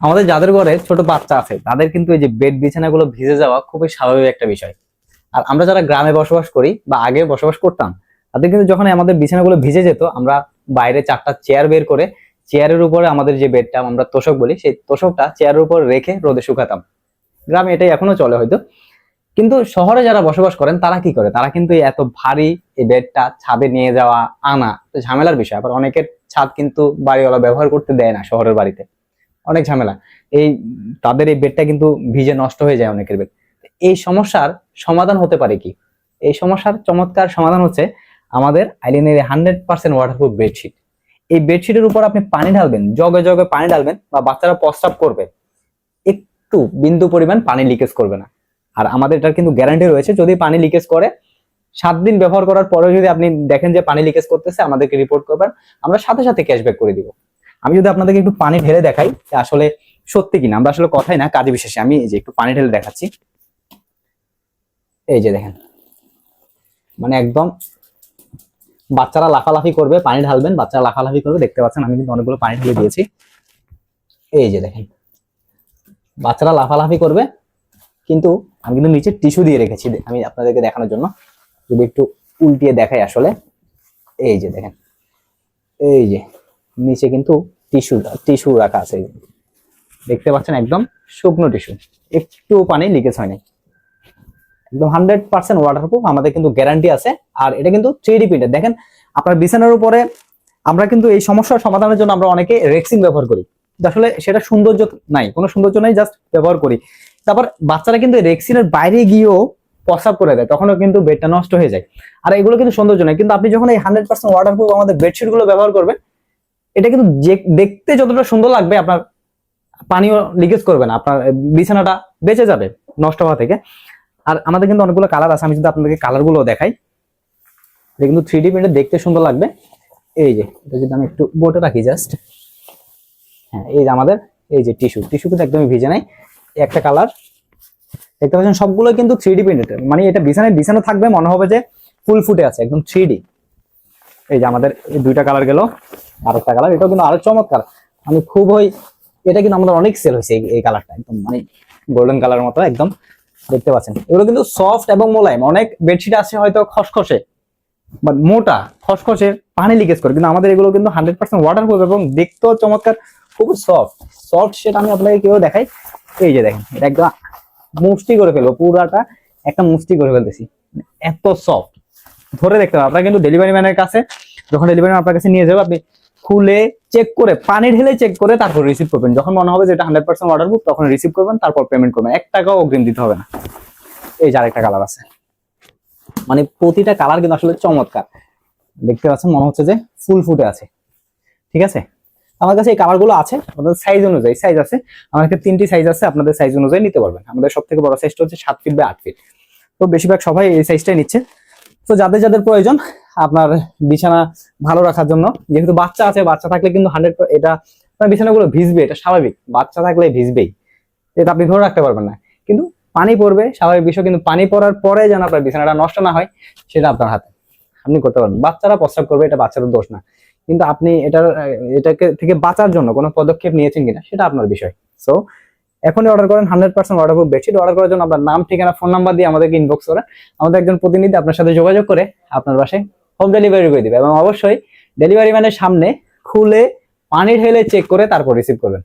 আমাদের যাদের ঘরে ছোট বাচ্চা আছে তাদের কিন্তু এই যে বেড বিছানাগুলো ভিজে যাওয়া খুবই স্বাভাবিক একটা বিষয়। আর আমরা যারা গ্রামে বসবাস করি বা আগে বসবাস করতাম, তাদের কিন্তু যখন আমাদের বিছানাগুলো ভিজে যেত, আমরা বাইরে 4টা চেয়ার বের করে চেয়ারের উপরে আমাদের যে বেডটা আমরা তোশক বলি, সেই তোশকটা চেয়ারের উপর রেখে রোদে শুকাতাম। গ্রামে এটাই এখনো চলে হয়তো, কিন্তু শহরে যারা বসবাস করেন তারা কি করে, তারা কিন্তু এই এত ভারী এই বেডটা ছাদে নিয়ে যাওয়া আনা তো ঝামেলার বিষয়। আবার অনেকের ছাদ কিন্তু বাড়িওয়ালা ব্যবহার করতে দেয় না, শহরের বাড়িতে অনেক ঝামেলা। এই তাদের এই বেডটা কিন্তু ভিজে নষ্ট হয়ে যায় অনেকের বেড। এই সমস্যার সমাধান হতে পারে কি? এই সমস্যার চমৎকার সমাধান হচ্ছে আমাদের আইলিনের 100% ওয়াটারপ্রুফ বেডশিট। এই বেডশিটের উপর আপনি পানি ঢালবেন, জগে জগে পানি ঢালবেন, বা বাচ্চারা প্রস্রাব করবে, একটু বিন্দু পরিমাণ পানি লিকেজ করবে না। আর আমাদের এটার কিন্তু গ্যারান্টি রয়েছে, যদি পানি লিকেজ করে 7 দিন ব্যবহার করার পরে যদি আপনি দেখেন যে পানি লিকেজ করতেছে, আমাদেরকে রিপোর্ট করবেন, আমরা সাথে সাথে ক্যাশব্যাক করে দিব। আমি যদি আপনাদেরকে একটু পানি ঢেলে দেখাই যে আসলে সত্যি কিনা, আমরা আসলে কথাই না কাজে বিশেষে, আমি এই যে একটু পানি ঢেলে দেখাচ্ছি। এই যে দেখেন, মানে একদম বাচ্চারা লাফালাফি করবে, পানি ঢালবেন বাচ্চারা লাফালাফি করবে, দেখতে পাচ্ছেন আমি কিন্তু অনেকগুলো পানি ঢেলে দিয়েছি। এই যে দেখেন, বাচ্চারা লাফালাফি করবে, কিন্তু আমি কিন্তু নিচে টিস্যু দিয়ে রেখেছি আমি আপনাদেরকে দেখানোর জন্য। যদি একটু উল্টিয়ে দেখাই, আসলে এই যে দেখেন, এই যে নিচে কিন্তু টিস্যু টিস্যু রাখা আছে, দেখতে পাচ্ছেন একদম শুকনো টিস্যু, একটু পানি লিকেজ হয়নি, একদম 100% ওয়াটারপ্রুফ, আমাদের কিন্তু গ্যারান্টি আছে। আর এটা কিন্তু 3D প্রিন্টেড। দেখেন আপনার বিছানার উপরে আমরা কিন্তু এই সমস্যার সমাধানের জন্য আমরা অনেকে রেক্সিন ব্যবহার করি, আসলে সেটা সৌন্দর্য নাই, কোনো সৌন্দর্য নাই, জাস্ট ব্যবহার করি। তারপর বাচ্চারা কিন্তু রেক্সিনের বাইরে গিয়েও প্রস্রাব করে দেয়, তখনও কিন্তু বেডটা নষ্ট হয়ে যায়। আর এগুলো কিন্তু সৌন্দর্য নয়, কিন্তু আপনি যখন এই 100% ওয়াটারপ্রুফ আমাদের বেডশিট গুলো ব্যবহার করবেন, এটা কিন্তু দেখতে যতটা সুন্দর লাগবে, আপনার পানিও লিকেজ করবে না, আপনার বিছানাটা বেঁচে যাবে নষ্ট হওয়া থেকে। আর আমাদের কিন্তু অনেকগুলো কালার আছে, আমি যদি আপনাদেরকে কালার গুলো দেখাই, এটা কিন্তু 3D প্রিন্টে দেখতে সুন্দর লাগবে। এই যে এটা যদি আমি একটু বোর্ডে রাখি জাস্ট, হ্যাঁ এই যে আমাদের এই যে টিস্যু কিন্তু একদমই ভিজে নাই, একটা কালার দেখতে পাচ্ছেন, সবগুলো কিন্তু 3D প্রিন্টেড, মানে এটা বিছানায় বিছানো থাকবে, মনে হবে যে ফুল ফুটে আছে, একদম 3D। এই যে আমাদের এই 2টা কালার গেল, আর একটা কালার, এটাও কিন্তু আরো চমৎকার, আমি খুবই, এটা কিন্তু আমাদের অনেক সেল হয়েছে এই কালারটা, একদম মানে গোল্ডেন কালার মতো একদম, দেখতে পাচ্ছেন। এগুলো কিন্তু সফট এবং মোলায়েম। অনেক বেডশিট আছে হয়তো খসখসে বা মোটা, খসখসে, পানি লিকেজ করে, কিন্তু আমাদের এগুলো কিন্তু 100% ওয়াটারপ্রুফ এবং দেখতেও চমৎকার, খুব সফট। সেটা আমি আপনাকে কেউ দেখাই, এই যে দেখেন, এটা একদম মুষ্টি করে ফেলবো, পুরাটা একটা মুষ্টি করে ফেলতেছি, এত সফট, ধরে দেখতে পাবেন। আপনারা কিন্তু ডেলিভারি ম্যানের কাছে, যখন ডেলিভারি ম্যান আপনার কাছে নিয়ে যাবে, আপনি খুলে চেক করে, পানি ঢেলে চেক করে তারপর রিসিভ করবেন। যখন মনে হবে যে এটা 100% ওয়াটারপ্রুফ, তখন রিসিভ করবেন, তারপর পেমেন্ট করবেন, 1 টাকাও অগ্রিম দিতে হবে না। এই যে আরেকটা কালার আছে, মানে প্রতিটা কালার কিন্তু আসলে চমৎকার, দেখতে পাচ্ছেন মনে হচ্ছে যে ফুল ফুটে আছে। ঠিক আছে, আমার কাছে এই কালার গুলো আছে, আপনাদের সাইজ অনুযায়ী সাইজ আছে, আমার কাছে 3টি সাইজ আছে, আপনাদের সাইজ অনুযায়ী নিতে পারবেন। আমাদের সব থেকে বড় সাইজটা হচ্ছে 7 ফিট বাই 8 ফিট, তো বেশিরভাগ সবাই এই সাইজটাই নিচ্ছে। তো যাদের যাদের প্রয়োজন আপনার বিছানা ভালো রাখার জন্য, যেহেতু বাচ্চা আছে, বাচ্চা থাকলে কিন্তু 100, এটা আপনার বিছানাগুলো ভিজবে, এটা স্বাভাবিক, বাচ্চা থাকলে ভিজবেই, এটা আপনি ধরে রাখতে পারবেন না, কিন্তু পানি পড়বে স্বাভাবিক বিষয়, কিন্তু পানি পড়ার পরে যেন আপনার বিছানাটা নষ্ট না হয় সেটা আপনার হাতে, আপনি করতে পারবেন। বাচ্চারা প্রস্রাব করবে, এটা বাচ্চাদের দোষ না, কিন্তু আপনি এটাকে থেকে বাঁচার জন্য কোনো পদক্ষেপ নিয়েছেন কিনা সেটা আপনার বিষয়। সো এখনই অর্ডার করেন 100% ওয়াটারপ্রুফ বেডশিট। অর্ডার করার জন্য আপনার নাম, ঠিকানা, ফোন নাম্বার দিয়ে আমাদেরকে ইনবক্স করেন, আমাদের একজন প্রতিনিধি আপনার সাথে যোগাযোগ করে আপনার বাসায় হোম ডেলিভারি করে দিবে, এবং অবশ্যই ডেলিভারি ম্যানের সামনে খুলে পানি ঢেলে চেক করে তারপর রিসিভ করবেন।